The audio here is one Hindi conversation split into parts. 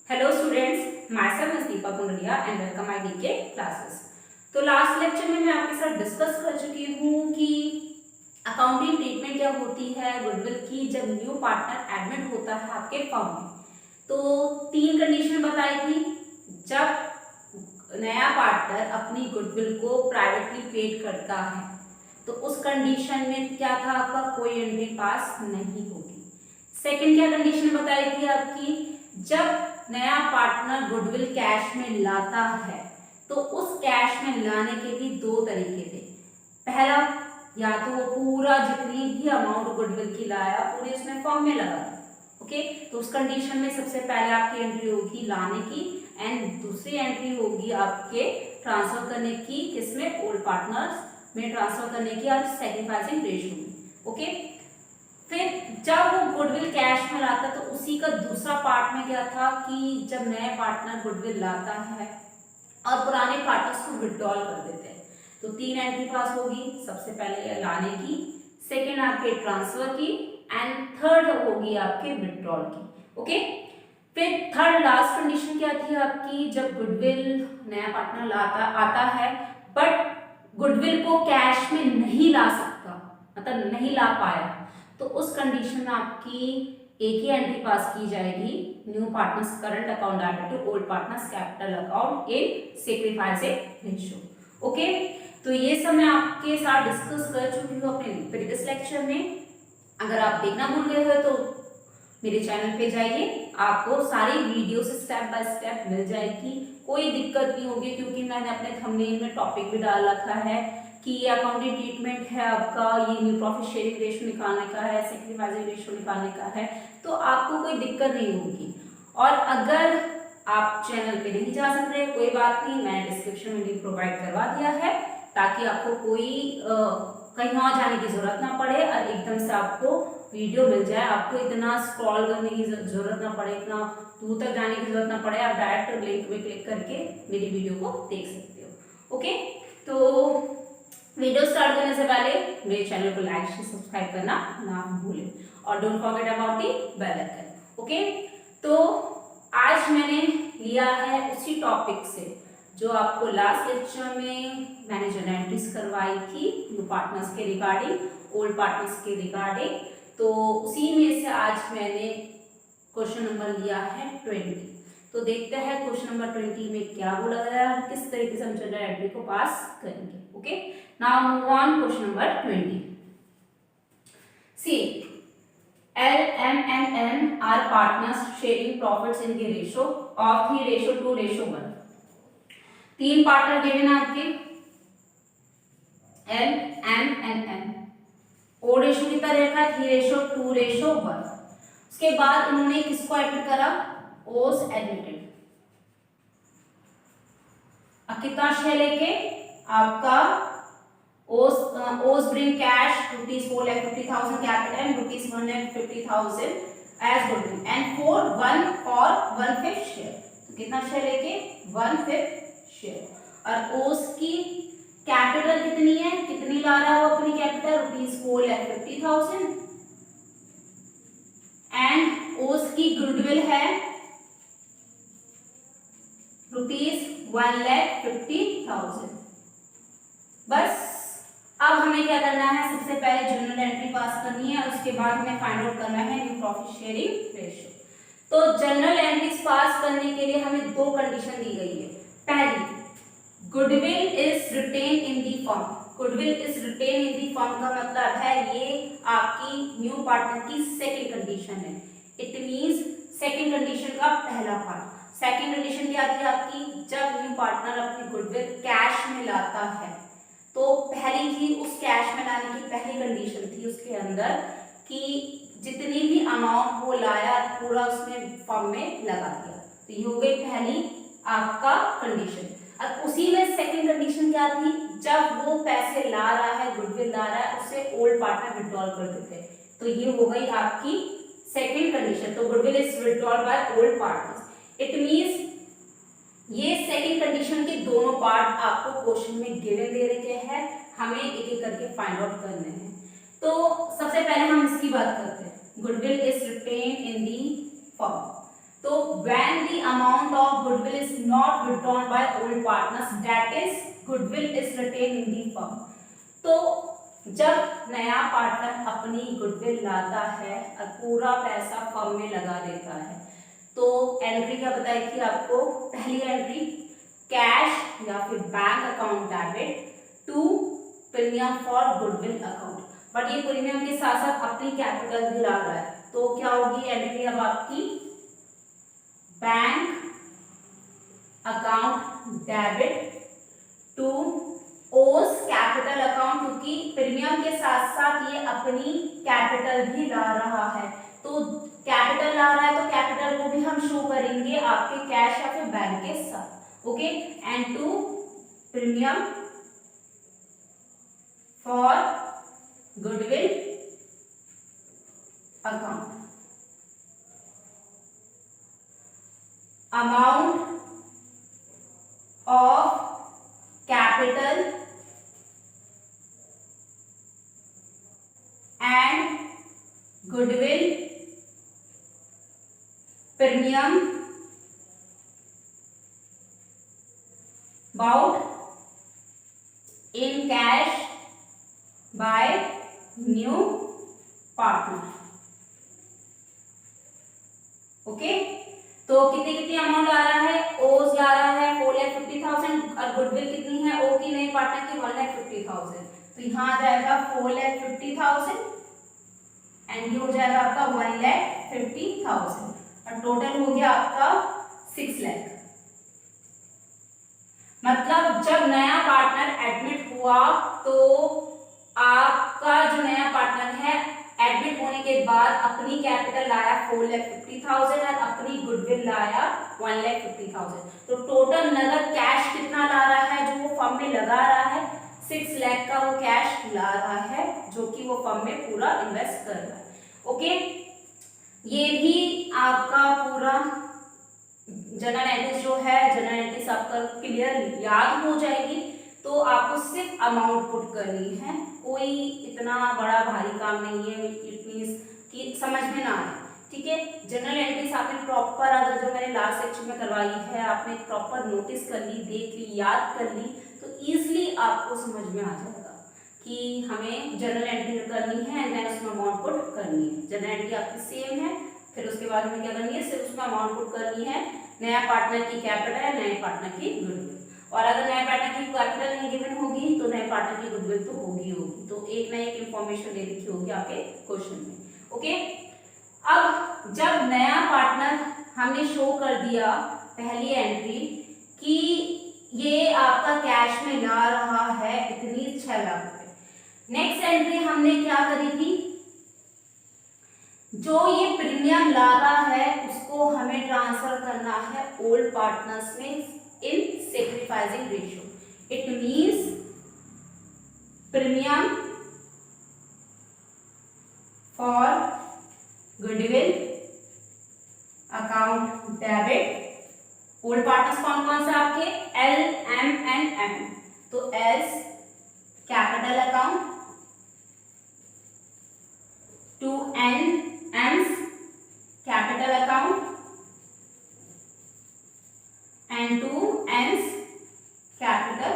Hello students, my self is Deepa Kundaliya and welcome my DK classes. तो लास्ट लेक्चर में मैं आपके साथ डिस्कस कर चुकी हूँ कि अकाउंटिंग ट्रीटमेंट क्या होती है गुडविल की जब न्यू पार्टनर एडमिट होता है आपके फर्म में। तो तीन कंडीशन बताई थी। जब नया पार्टनर अपनी गुडविल को प्राइवेटली पेड करता है तो उस कंडीशन में क्या था, आपका कोई एंट्री पास नहीं होगी। सेकंड क्या कंडीशन बताई थी आपकी, जब नया पार्टनर गुडविल कैश में लाता है तो उस कैश में लाने के भी दो तरीके थे। पहला, या तो वो पूरा जितनी भी अमाउंट गुडविल की लाया पूरी उसमें फॉर्म में लगा था। ओके, तो उस कंडीशन में सबसे पहले आपकी एंट्री होगी लाने की एंड दूसरी एंट्री होगी आपके ट्रांसफर करने की, किसमें, ओल्ड पार्टनर्स में ट्रांसफर करने की और सैक्रिफाइसिंग रेशियो में। ओके, फिर जब वो गुडविल कैश में लाता तो उसी का दूसरा पार्ट में क्या था कि जब नए पार्टनर गुडविल लाता है और पुराने पार्टनर्स को विड्रॉल कर देते हैं तो तीन एंट्री पास होगी। सबसे पहले लाने की, सेकेंड आपके ट्रांसफर की एंड थर्ड होगी आपके विड्रॉल की। ओके, फिर थर्ड लास्ट कंडीशन क्या थी आपकी, जब गुडविल नया पार्टनर आता है बट गुडविल को कैश में नहीं ला सकता, मतलब नहीं ला पाया, तो उस कंडीशन में आपकी एक ही एंट्री पास की जाएगी, new partners current account added to old partners capital account in sacrificing ratio. Okay, तो ये सब मैं आपके साथ डिस्कस कर चुकी हूँ अपने प्रीवियस लेक्चर में। अगर आप देखना भूल गए हो तो मेरे चैनल पे जाइए, आपको सारी वीडियो से स्टेप बाय स्टेप मिल जाएगी, कोई दिक्कत नहीं होगी, क्योंकि मैंने अपने थंबनेल में टॉपिक भी डाल रखा है कि ये अकाउंटिंग ट्रीटमेंट है आपका, ये न्यू प्रॉफिट शेयरिंग रेशियो निकालने का है, सैक्रिफाइसिंग रेशियो निकालने का है, तो आपको कोई दिक्कत नहीं होगी। और अगर आप चैनल पे नहीं जा सक रहे, कोई बात नहीं, मैंने डिस्क्रिप्शन में लिंक प्रोवाइड करवा दिया है ताकि आपको कोई कहीं और जाने की जरूरत ना पड़े और एकदम से आपको वीडियो मिल जाए, आपको इतना स्क्रॉल करने की जरूरत ना पड़े, इतना दूर तक जाने की जरूरत ना पड़े, आप डायरेक्ट लिंक में क्लिक करके मेरी वीडियो को देख सकते हो। ओके, तो वीडियो स्टार्ट करने से पहले मेरे चैनल को लाइक शेयर सब्सक्राइब करना ना भूलें और don't forget about the bell icon. Okay, तो आज मैंने लिया है उसी टॉपिक से जो आपको लास्ट लेक्चर में मैंने जो एंट्रीज करवाई थी न्यू पार्टनर्स के रिगार्डिंग, ओल्ड पार्टनर्स के रिगार्डिंग, तो उसी में से आज मैंने क्वेश्चन नंबर लिया है 20। तो देखते हैं क्वेश्चन नंबर 20 में क्या बोला गया है, किस तरीके से हम जनरल एंट्री को पास करेंगे। Okay, now move on question number 20। See L, M and N are partners sharing profits in the ratio of 3:2:1। तीन पार्टनर गिवन है आपके L, M and N। ओ रेशो कितना रखा है, 3:2:1। उसके बाद इन्होंने किसको एडमिट करा, ओस एडमिटेड। अब कितना शेयर लेके आपका ओस bring cash ₹4,50,000 capital and ₹1,50,000 as goodwill and for 1/5 share. तो कितना शेयर लेके 1/5 शेयर। और ओस की कैपिटल कितनी है, कितनी ला रहा है वो अपनी कैपिटल, ₹4,50,000 एंड ओस की गुडविल है ₹1,50,000। बस अब हमें क्या करना है, सबसे पहले जनरल एंट्री पास करनी है और उसके बाद हमें फाइंड आउट करना है न्यू प्रॉफिट शेयरिंग रेशियो। तो जनरल एंट्रीज पास करने के लिए हमें दो कंडीशन दी गई है। पहली, goodwill is retain in the firm. Goodwill is retain in the firm का मतलब है ये आपकी न्यू पार्टनर की सेकेंड कंडीशन है। इट मींस सेकेंड कंडीशन का पहला पार्ट। सेकेंड कंडीशन क्या थी आपकी, जब न्यू पार्टनर अपनी गुडविल कैश में लाता है तो पहली ही उस कैश में लाने की पहली कंडीशन थी उसके अंदर कि जितनी भी अमाउंट वो लाया पूरा उसने फर्म में लगा दिया। तो ये हो गई पहली आपका कंडीशन। अब उसी में सेकंड कंडीशन क्या थी, जब वो पैसे ला रहा है, गुडविल ला रहा है, उसे ओल्ड पार्टनर विड्रॉल कर देते हैं। तो ये हो गई आपकी सेकंड कंडीशन। तो goodwill is withdrawal by old partners. It means ये सेकंड कंडीशन के दोनों पार्ट आपको क्वेश्चन में गिवन दे रखे हैं, हमें एक एक करके फाइंड आउट करने हैं। तो सबसे पहले हम इसकी बात करते हैं, goodwill is retain in the firm. तो when the amount of goodwill is not withdrawn by old partners, that is goodwill is retained in the firm. तो जब नया पार्टनर अपनी गुडविल लाता है और पूरा पैसा फर्म में लगा देता है, तो एंट्री क्या बताई थी आपको? पहली एंट्री कैश या फिर bank account debit to premium for goodwill account, but ये प्रीमियम के साथ साथ अपनी कैपिटल भी ला रहा है, तो क्या होगी एंट्री अब आपकी? बैंक अकाउंट डेबिट टू ओस कैपिटल अकाउंट, क्योंकि प्रीमियम के साथ साथ ये अपनी कैपिटल भी ला रहा है, तो कैपिटल ला रहा है तो कैपिटल को भी हम शो करेंगे आपके कैश या फिर बैंक के साथ, okay. And to premium for goodwill account, amount of capital and goodwill premium bought in cash by new partner, okay. तो कितनी कितनी अमाउंट ला रहा है? ओज ला रहा है 4,50,000 और गुडविल कितनी है ओ की नई पार्टनर की? 1,50,000, तो यहाँ आ जाएगा 4,50,000 एंड ये हो जाएगा आपका 1,50,000 और टोटल हो गया आपका 6 लाख। मतलब जब नया पार्टनर एडमिट हुआ तो आपका जो नया पार्टनर है एडमिट होने के बाद अपनी कैपिटल लाया 4,50,000 और अपनी गुडविल लाया 1,50,000, तो टोटल नगद कैश कितना ला रहा है जो वो फर्म में लगा रहा है? 6 लाख का वो कैश ला रहा है जो कि वो फर्म में पूरा इन्वेस्ट कर रहा है, ओके। ये भी आपका पूरा जनरल एंट्रीज जो है, जनरल एंट्रीज आपका क्लियर याद हो जाएगी, तो आपको सिर्फ अमाउंट पुट करनी है, कोई इतना बड़ा भारी काम नहीं है, इट मींस कि समझ में ना आए, ठीक है। जनरल एंट्रीज आपने प्रॉपर, अगर जो मैंने लास्ट सेक्शन में करवाई है आपने प्रॉपर नोटिस कर ली, देख ली, याद कर ली, तो इजीली आपको समझ में आ जाएगा कि हमें जनरल एंट्री करनी है एंड देन उसमें अमाउंट पुट करनी है। जनरल एंट्री आपकी सेम है, फिर उसके बाद हमें क्या करनी है? सिर्फ उसमें अमाउंट पुट करनी है, नया पार्टनर की कैपिटल, नए पार्टनर की गुडविल, और अगर नए पार्टनर की कैपिटल नहीं गिवन होगी तो नए पार्टनर की गुडविल तो होगी, तो एक ना एक इंफॉर्मेशन दे रखी होगी आपके क्वेश्चन में, ओके। अब जब नया पार्टनर हमने शो कर दिया पहली एंट्री कि ये आपका कैश में ला रहा है इतनी 6 लाख रुपए, नेक्स्ट एंट्री हमने क्या करी थी? जो ये प्रीमियम ला रहा है उसको हमें ट्रांसफर करना है ओल्ड पार्टनर्स में in sacrificing ratio. It means premium for goodwill account debit, old partners कौन कौन से आपके? L, M and M, तो S capital account to N, M's capital account and to N's capital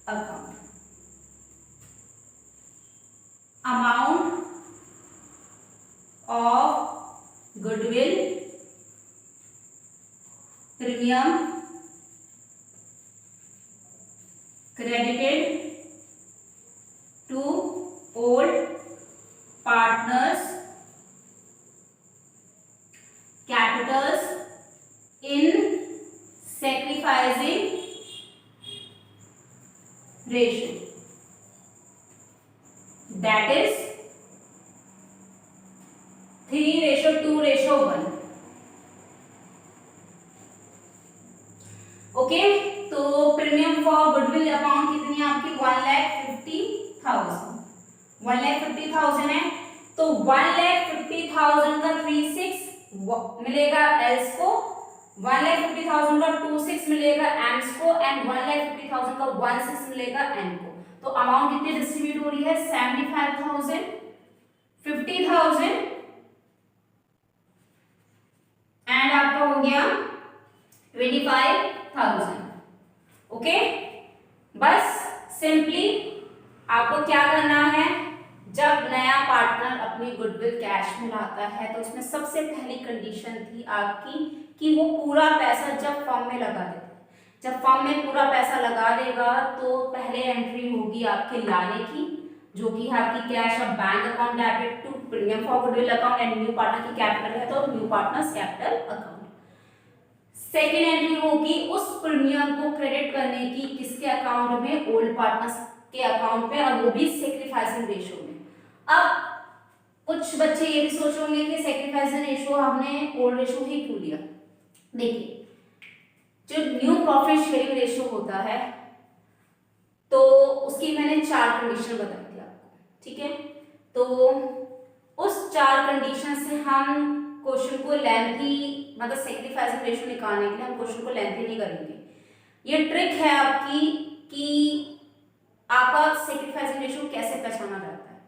account. Amount of goodwill premium credited to old partners capitals in sacrificing ratio, that is 3:2:1, okay. तो प्रीमियम फॉर गुडविल अमाउंट कितनी है आपकी? 1,50,000, 1,50,000 है, तो 1,50,000 का 36 मिलेगा एल्स को, 1,50,000 का 26 मिलेगा एम्स को एंड 1,50,000 का 16 मिलेगा एन को। तो अमाउंट कितनी डिस्ट्रीब्यूट हो रही है? 75,000, 50,000 एंड आपका हो गया 25,000। ओके, बस सिंपली आपको क्या करना है, जब नया पार्टनर अपनी गुडविल कैश में लाता है तो उसमें सबसे पहली कंडीशन थी आपकी कि वो पूरा पैसा जब फॉर्म में लगा देता है। जब फॉर्म में पूरा पैसा लगा देगा तो पहले एंट्री होगी आपके लाने की, जो कि आपकी cash of bank account debit to premium for goodwill account and new partner की कैपिटल है तो new partners capital account. Second entry होगी उस प्रीमियम को क्रेडिट करने की किसके अकाउंट में, ओल्ड पार्टनर्स के अकाउंट में, और वो भी सैक्रिफाइसिंग रेशो में। अब कुछ बच्चे ये भी सोच होंगे कि सैक्रिफाइसिंग रेशो हमने ओल्ड रेशो ही क्यों लिया। देखिए, जो न्यू प्रॉफिट शेयरिंग रेशो होता है तो उसकी मैंने 4 कंडीशन बताई थी आपको, ठीक है। तो उस 4 कंडीशन से हम क्वेश्चन को लेंथी, मतलब सैक्रिफाइसिंग रेशो निकालने के लिए हम क्वेश्चन को लेंथी नहीं करेंगे। ये ट्रिक है आपकी कि आपका सैक्रिफाइसिंग रेशो कैसे पहचाना जाता है।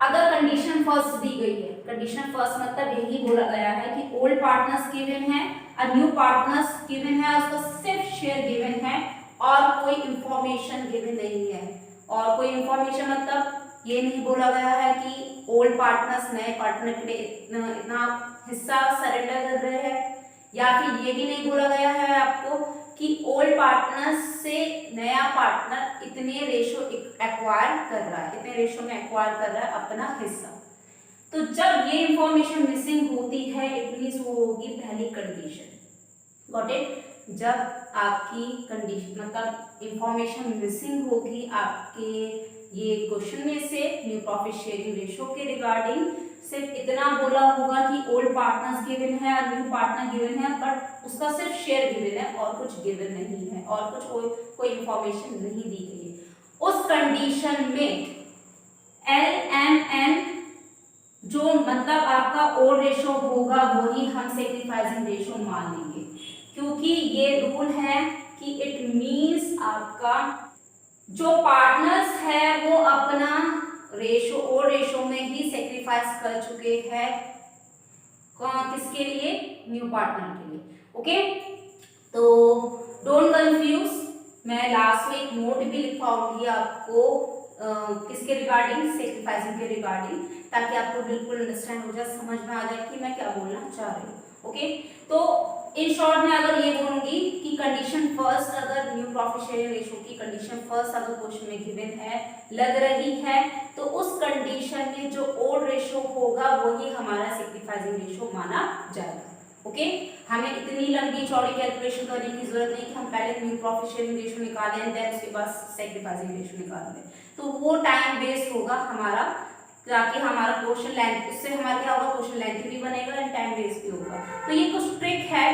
अगर कंडीशन फर्स्ट दी गई है, कंडीशन फर्स्ट मतलब यही बोला गया है कि ओल्ड पार्टनर्स गिवन है और न्यू पार्टनर्स गिवन है, उसका सिर्फ शेयर गिवन है और कोई इंफॉर्मेशन गिवन नहीं है। और कोई इंफॉर्मेशन मतलब ये नहीं बोला गया है कि ओल्ड पार्टनर्स नए पार्टनर के लिए इतना हिस्सा सरेंडर कर रहे हैं, या फिर ये भी नहीं बोला गया है आपको कि ओल्ड पार्टनर से नया पार्टनर इतने रेशो एक्वायर कर रहा है, इतने रेशो में एक्वायर कर रहा है अपना हिस्सा। तो जब ये इंफॉर्मेशन मिसिंग होती है इट मींस वो होगी पहली कंडीशन। Got it? जब आपकी कंडीशन मतलब इंफॉर्मेशन मिसिंग होगी आपके ये क्वेश्चन में से न्यू प्रॉफिट शेयरिंग रेशो के रिगार्डिंग, सिर्फ इतना बोला होगा कि ओल्ड पार्टनर्स गिवन है और न्यू पार्टनर गिवन है, बट उसका सिर्फ शेयर गिवन है और कुछ गिवन नहीं है और कुछ कोई इंफॉर्मेशन नहीं दी गई है। उस कंडीशन में LMN जो मतलब आपका ओल्ड रेशो होगा वही हम सैक्रिफाइसिंग रेशो मान लेंगे, क्योंकि ये रूल है कि इट मींस आपका जो पार्टनर्स है वो अपना रेशो ओल्ड रेशो में ही सैक्रिफाइस कर चुके हैं, किसके लिए, न्यू पार्टनर के लिए। ओके, तो डोंट कंफ्यूज, मैं लास्ट में एक नोट भी लिखवाऊंगी आपको किसके रिगार्डिंग, सैक्रिफाइसिंग के रिगार्डिंग, ताकि आपको बिल्कुल अंडरस्टैंड हो जाए, समझ में आ जाए कि मैं क्या बोलना चाह रही हूँ। ओके, तो इन शॉर्ट में अगर ये बोलूंगी कि कंडीशन फर्स्ट, अगर न्यू प्रॉफिट शेयरिंग रेशो की कंडीशन फर्स्ट अगर क्वेश्चन में गिवन है लग रही है तो उस कंडीशन में जो ओल्ड रेशो होगा वही हमारा सैक्रिफाइसिंग रेशो माना जाएगा। ओके, हमें इतनी लंबी चौड़ी कैलकुलेशन करने की जरूरत नहीं कि हम पहले न्यू प्रॉफिट शेयरिंग रेशो निकालें देन उसके बाद सैक्रिफाइसिंग रेशो निकाल लें, तो वो टाइम वेस्ट होगा हमारा, ताकि हमारा क्वेश्चन लेंथ, उससे हमारा क्या होगा, क्वेश्चन लेंथ भी बनेगा एंड टाइम वेस्ट भी होगा। तो ये कुछ ट्रिक है,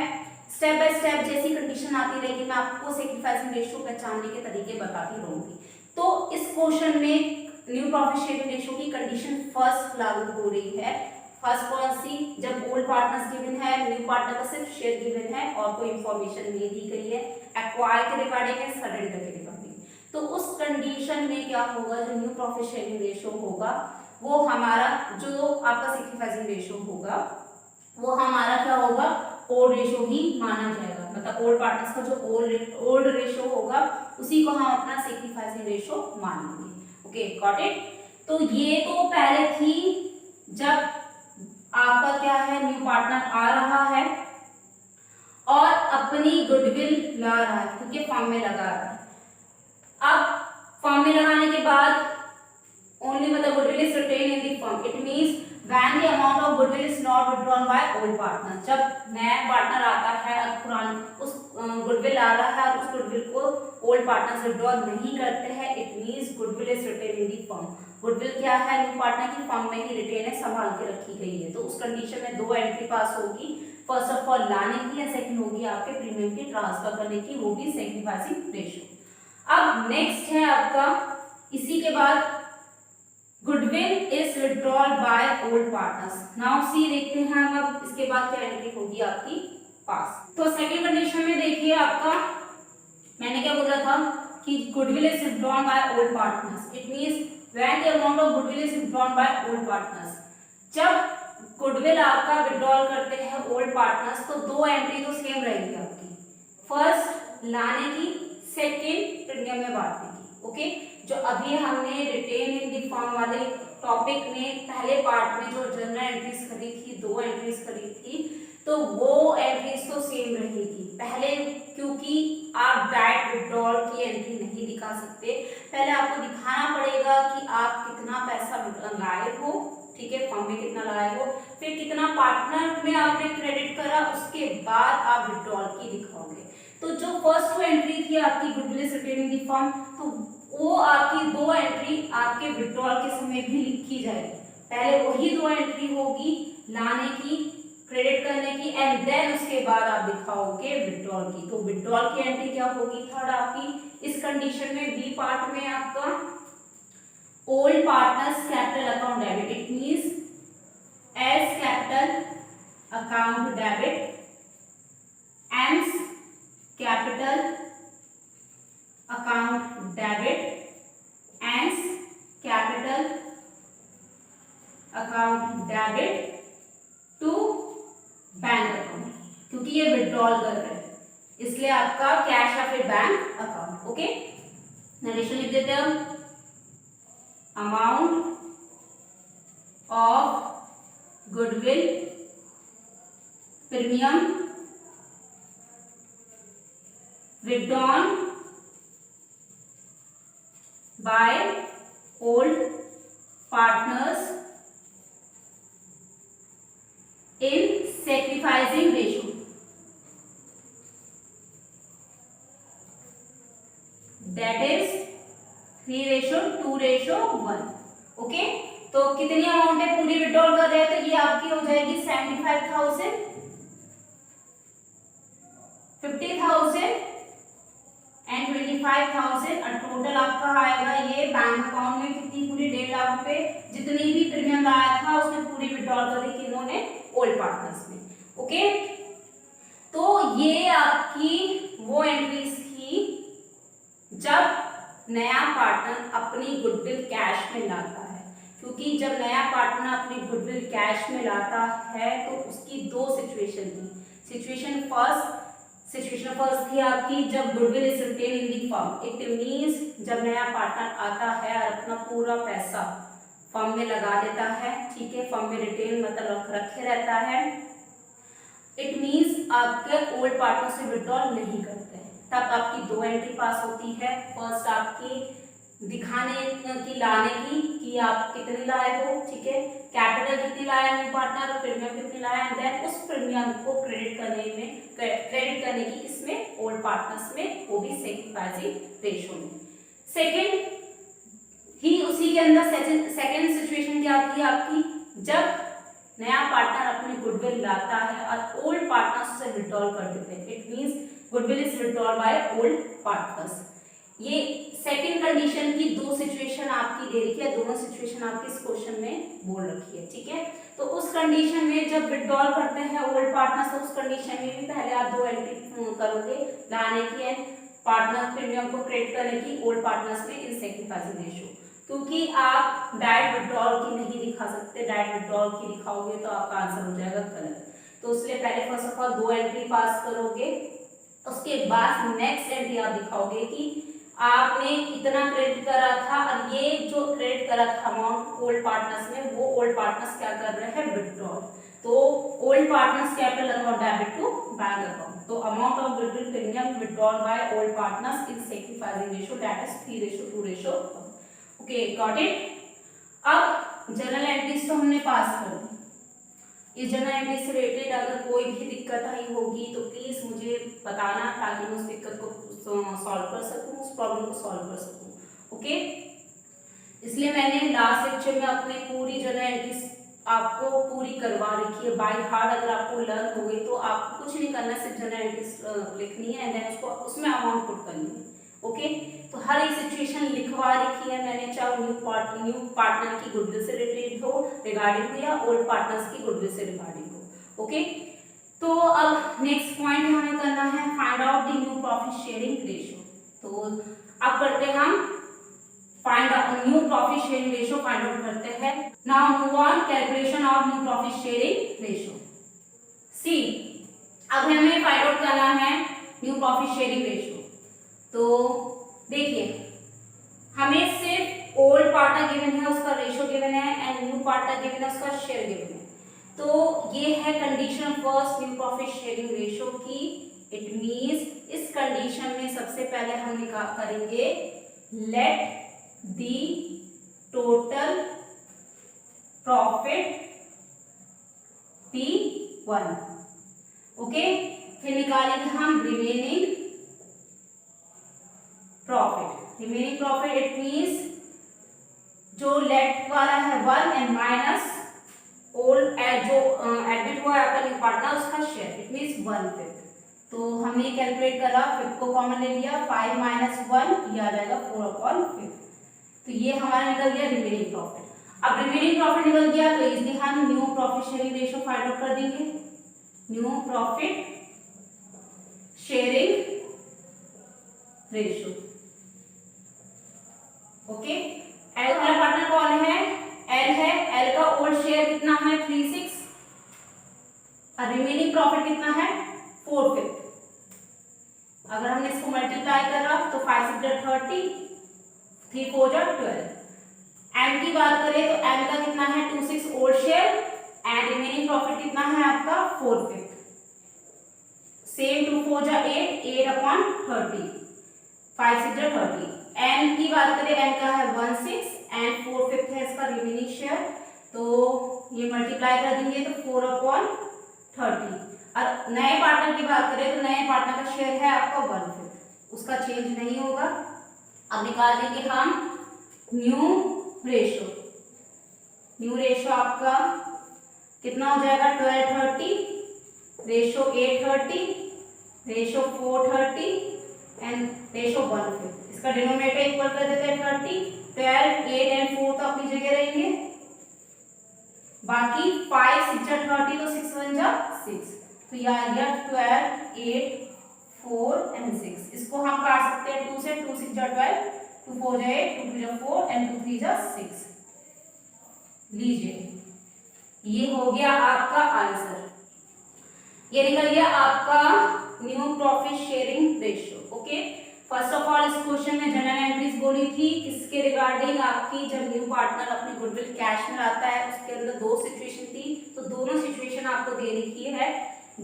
स्टेप बाय स्टेप जैसी कंडीशन आती रहेगी मैं आपको सैक्रिफाइसिंग रेशो पहचानने के तरीके बताती रहूंगी। तो इस क्वेश्चन में न्यू प्रॉफिट शेयरिंग रेशो की कंडीशन फर्स्ट लागू हो रही है। फर्स्ट कौन सी, जब ओल्ड पार्टनर्स गिवन है, न्यू पार्टनर का सिर्फ शेयर गिवन है और कोई इंफॉर्मेशन नहीं दी गई है एक्वायर के रिगार्डिंग है, सरेंडर के रिगार्डिंग। तो उस कंडीशन में क्या होगा, जो न्यू प्रॉफिट शेयरिंग रेशो होगा वो हमारा, जो आपका सैक्रिफाइसिंग रेशो होगा वो हमारा क्या होगा, ओल्ड रेशो ही माना जाएगा। मतलब ओल्ड पार्टनर्स का जो ओल्ड रेशो होगा उसी को हम अपना सैक्रिफाइसिंग रेशो मान लेंगे। Okay, got it? तो ये तो पहले थी जब आपका क्या है, न्यू पार्टनर आ रहा है और अपनी गुडविल ला रहा है, क्योंकि फॉर्म में लगा रहा है। अब फॉर्म में लगाने के बाद only when the goodwill is retained in the firm, it means when the amount of goodwill is not withdrawn by old partner, जब नया पार्टनर आता है और पुराना उस गुडविल आ रहा है और उस गुडविल को ओल्ड पार्टनर से विड्रॉ नहीं करते हैं, it means goodwill is retain in the firm. Goodwill क्या है, न्यू पार्टनर की फर्म में ही रिटेन है, संभाल के रखी गई है। तो उस कंडीशन में 2 एंट्री पास होगी, फर्स्ट ऑफ ऑल लाने की या सेकंड होगी आपके प्रीमियम की ट्रांसफर करने की, वो भी सैक्रिफाइसिंग रेशो। अब नेक्स्ट है आपका, इसी के बाद goodwill is withdrawal by old partners. Now see देखते हैं हम अब इसके बाद क्या एंट्री होगी आपकी पास। तो सेकंड कंडीशन में देखिए आपका, मैंने क्या बोला था कि goodwill is withdrawn bye old partners, it means when the amount of goodwill is withdrawn bye old partners, जब गुडविल आपका विड्रॉल करते हैं ओल्ड पार्टनर्स, तो दो एंट्री तो सेम रहेगी आपकी, फर्स्ट लाने की, सेकेंड प्रीमियम में बांटने की। ओके, जो अभी हमने रिटेन इन द फॉर्म वाले टॉपिक में पहले पार्ट में जो जनरल एंट्रीज करी थी, दो एंट्रीज करी थी, तो वो एंट्रीज तो सेम रहेगी पहले, क्योंकि आप डायरेक्ट विड्रॉल की एंट्री नहीं दिखा सकते, पहले आपको दिखाना पड़ेगा कि आप कितना पैसा लाए हो, ठीक है, फॉर्म में कितना लाए हो, फिर कितना पार्टनर में आपने क्रेडिट करा, उसके बाद आप विड्रॉल की दिखाओगे। तो जो फर्स्ट एंट्री थी आपकी goodwill retain in the form, तो वो आपकी दो एंट्री आपके विड्रॉल के समय भी लिखी जाएगी, पहले वही दो एंट्री होगी लाने की, क्रेडिट करने की, एंड देन उसके बाद आप दिखाओगे विड्रॉल की। तो विड्रॉल की एंट्री क्या होगी, थर्ड आपकी इस कंडीशन में, बी पार्ट में आपका old partners capital account debit, it means S capital account debit, M's capital account debit, N's capital account debit to bank account, क्योंकि ये विड्रॉल कर रहे हैं इसलिए आपका कैश या फिर बैंक अकाउंट। ओके, नरेशन लिख देते हैं हम, amount of goodwill premium withdrawn by old partners in sacrificing ratio, that is 3:2:1। Okay, तो कितनी अमाउंट है पूरी विड्रॉल कर रहे हैं, तो ये आपकी हो जाएगी 75,000, 50,000 एंड 25,000, और टोटल आपका आएगा ये बैंक अकाउंट में कितनी, पूरी 1.5 लाख रुपए, जितनी भी प्रीमियम लाया था उसने पूरी विड्रॉल कर दी किन्होंने, ओल्ड पार्टनर्स में। ओके, तो ये आपकी वो एंट्रीज थी जब नया पार्टनर अपनी गुडविल कैश में लाता है, क्योंकि जब नया पार्टनर अपनी गुडविल कैश में लाता है तो उसकी दो सिचुएशन थी। सिचुएशन फर्स्ट थी आपकी जब goodwill is retain in the firm, it means जब नया पार्टनर आता है और अपना पूरा पैसा फर्म में लगा देता है, ठीक है, फर्म में रिटेन मतलब रखे रहता है, इट मींस आपके ओल्ड पार्टनर से विड्रॉल नहीं करते हैं, तब आपकी दो एंट्री पास होती है, फर्स्ट आपकी दिखाने की, लाने की कि आप कितनी लाए हो, ठीक है, कैपिटल कितनी लाया न्यू पार्टनर, प्रीमियम कितनी लाया, एंड देन उस प्रीमियम को क्रेडिट करने की किसमें, ओल्ड पार्टनर्स में, वो भी सेक्रीफाइसिंग रेशियो में। सेकंड ही उसी के अंदर सेकंड सिचुएशन क्या थी आपकी, जब नया पार्टनर अपनी गुडविल लाता है और ओल्ड पार्टनर्स से विड्रॉल कर देते हैं, it means goodwill is withdrawal by old partners. ये सेकंड कंडीशन की दो सिचुएशन आपकी दे रखी है, दोनों सिचुएशन आपके इस क्वेश्चन में बोल रखी है, ठीक है। तो उस कंडीशन में जब विड्रॉल करते हैं ओल्ड पार्टनर्स, तो उस कंडीशन में भी पहले आप दो एंट्री करोगे, लाने की एंड पार्टनर प्रीमियम को क्रेडिट करने की ओल्ड पार्टनर्स में इन सेक्रीफाइसिंग रेशियो, क्योंकि आप डायरेक्ट विड्रॉल की नहीं दिखा सकते, डायरेक्ट विड्रॉल की दिखाओगे तो आपका आंसर हो जाएगा गलत। तो इसलिए पहले फर्स्ट ऑफ ऑल दो एंट्री पास करोगे, उसके बाद नेक्स्ट एंट्री आप दिखाओगे कि आपने इतना क्रेडिट करा था और ये जो क्रेडिट करा था अमाउंट ओल्ड पार्टनर्स में, वो ओल्ड पार्टनर्स क्या कर रहे हैं, विड्रॉल। तो old partners capital account debit to bank account, तो amount of goodwill premium withdrawal by old partners in sacrificing ratio, that is 3:2:1। Okay, got it. अब जनरल एंट्रीज तो हमने पास कर दी, इस जनरल एंट्री से रिलेटेड अगर कोई भी दिक्कत आई होगी तो प्लीज मुझे बताना, ताकि मैं उस दिक्कत को सॉल्व कर सकूं, उस प्रॉब्लम को सॉल्व कर सकूं। ओके, इसलिए मैंने लास्ट लेक्चर में अपने पूरी जनरल एंट्रीज आपको पूरी करवा रखी है बाय हार्ट। अगर आपको लर्न हो गई तो आपको कुछ नहीं करना, सिर्फ जनरल एंट्रीज लिखनी है एंड देन उसको उसमें अमाउंट पुट करनी है। ओके, तो हर एक सिचुएशन लिखवा रखी है मैंने, चाहे न्यू पार्टनर की गुडविल से रिलेटेड हो, रिगार्डिंग हो, या ओल्ड पार्टनर्स की गुडविल से रिगार्डिंग हो। ओके, तो अब नेक्स्ट पॉइंट हमें करना है find out the new profit sharing ratio. तो अब करते हैं हम find new profit sharing ratio find out करते हैं। Now move on calculation of new profit sharing ratio. See, अब हमें फाइंड आउट करना है न्यू प्रॉफिट शेयरिंग रेशियो। तो देखिए, हमें सिर्फ ओल्ड पार्टनर गिवन है, उसका रेशियो गिवन है, एंड न्यू पार्टनर गिवन है, उसका शेयर गिवन है। तो ये है condition first new profit sharing ratio की। इट मींस इस कंडीशन में सबसे पहले हम करेंगे let the total profit be 1। Okay, फिर निकालेंगे हम remaining profit. Remaining profit it means जो लेट वाला है 1 एंड माइनस ओल्ड जो एडमिट हुआ है आपका न्यू पार्टनर, उसका शेयर, इट मींस 1/5। तो हमने कैलकुलेट करा, 5 को कॉमन ले लिया, 5 माइनस 1 ये आ जाएगा 4/5। तो ये हमारा निकल गया रिमेनिंग प्रॉफिट। अब रिमेनिंग प्रॉफिट निकल गया तो इसलिए हम new profit sharing ratio find out कर देंगे। New profit sharing ratio. Okay, L वाला पार्टनर कौन है? एल है। एल का ओल्ड शेयर कितना है? 36 और रिमेनिंग प्रॉफिट कितना है? 4/5। अगर हमने इसको मल्टीप्लाई करा तो 5 6 30, 3 4 12। एम की बात करें तो एम का कितना है? 26 old share and remaining profit कितना है आपका? 4/5। सेम 2 4 8, 8/30, 5 6 30। एन की बात करें, एन का है 16 एंड 4/5 है इसका रिमेनिंग शेयर, तो ये मल्टीप्लाई कर देंगे तो 4/30। और नए पार्टनर की बात करें तो नए पार्टनर का शेयर है आपका 1/5, उसका चेंज नहीं होगा। अब निकाल देंगे हम न्यू रेशियो। न्यू रेशियो आपका कितना हो जाएगा? 1230, रेशियो 830, रेशियो 430 एंड रेशियो 1/5। इसका डिनोमिनेटर इक्वल कर देते हैं 30, 12 8 एंड 4 तो अपनी जगह रहेंगे, बाकी 5 6 30 तो 6 1 6, तो ये आ गया 12 8 4 एंड 6। इसको हम काट सकते हैं 2 से, 2 6 12, 2 4 8, 2 2 4 एंड 2 3 6। लीजिए, ये हो गया आपका आंसर। ये निकल गया आपका new profit sharing ratio. Okay, first of all इस क्वेश्चन में जनरल एंट्रीज बोली थी किसके रिगार्डिंग? आपकी जब न्यू पार्टनर अपनी गुडविल कैश में लाता है, उसके अंदर दो सिचुएशन थी, तो दोनों सिचुएशन आपको दे रखी है।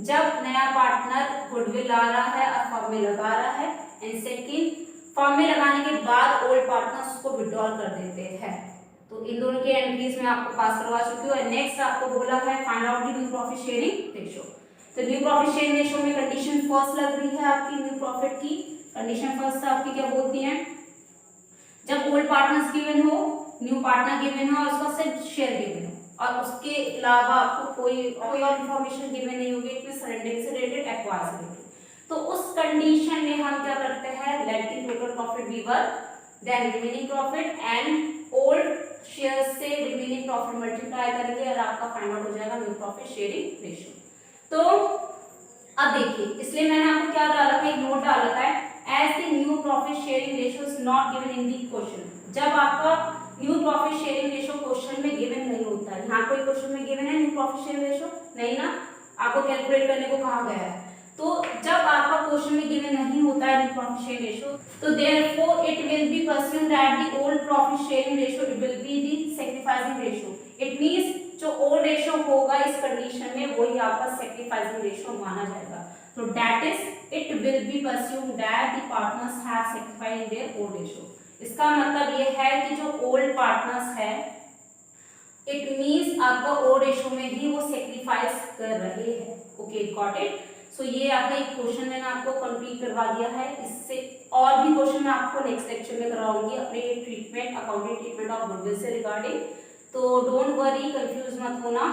जब नया पार्टनर गुडविल ला रहा है और फर्म में लगा रहा है, एंड सेकंड फर्म में लगाने के बाद ओल्ड पार्टनर्स उसको विड्रॉल कर देते हैं। तो इन दोनों की एंट्रीज में आपको पास करवा चुकी हूँ। नेक्स्ट आपको बोला है find out the new profit sharing ratio. तो न्यू प्रॉफिट शेयरिंग रेशियो में कंडीशन फर्स्ट लग रही है आपकी न्यू प्रॉफिट की। कंडीशन फर्स्ट आपकी क्या बोलती है? जब ओल्ड पार्टनर्स गिवन हो, न्यू पार्टनर गिवन हो और उसका सिर्फ शेयर गिवन हो और उसके अलावा आपको कोई और इंफॉर्मेशन गिवन नहीं होगी, इट मींस सरेंडरिंग से रिलेटेड, एक्वायर से रिलेटेड, तो उस कंडीशन में हम क्या करते हैं? Let the total profit be 1, then remaining profit and old share से रिमेनिंग प्रॉफिट मल्टीप्लाई करेंगे और आपका फाइंड आउट हो जाएगा न्यू प्रॉफिट शेयरिंग रेशियो। तो अब देखिए, इसलिए मैंने आपको क्या डाल रखा है? एक नोट डाल रखा है, as the new profit sharing ratio is not given in the question. जब आपका new profit sharing ratio question में गिवन नहीं होता है, यहाँ कोई क्वेश्चन में गिवन है न्यू प्रॉफिट शेयरिंग रेशियो नहीं ना, आपको कैलकुलेट करने को कहा गया है। तो जब आपका क्वेश्चन में गिवन नहीं होता है न्यू प्रॉफिट शेयरिंग रेशियो, तो therefore it will be presumed that the old profit sharing ratio it will be the sacrificing ratio. It means जो ओल्ड रेशियो होगा इस कंडीशन में वही आपका सैक्रिफाइसिंग रेशियो माना जाएगा। तो that is it will be presumed that the partners have sacrificed their old ratio. इसका मतलब ये है कि जो ओल्ड पार्टनर्स है, इट मींस आपका ओल्ड रेशियो में ही वो सैक्रिफाइस कर रहे हैं। Okay, got it. सो ये आपका एक क्वेश्चन मैंने आपको कंप्लीट करवा दिया है। इससे और भी क्वेश्चन मैं आपको नेक्स्ट लेक्चर में कराऊंगी अपने treatment, accounting treatment of goodwill से रिगार्डिंग। तो डोंट वरी, कंफ्यूज मत होना।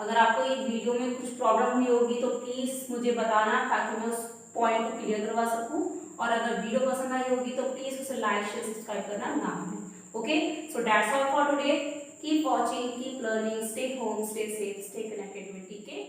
अगर आपको ये वीडियो में कुछ प्रॉब्लम हुई होगी तो प्लीज मुझे बताना ताकि मैं उस पॉइंट को क्लियर करवा सकूं। और अगर वीडियो पसंद आई होगी तो प्लीज उसे लाइक शेयर सब्सक्राइब करना ना भूलें। Okay, so that's all for today. Keep watching, keep learning, stay home, stay safe, stay connected with टीके।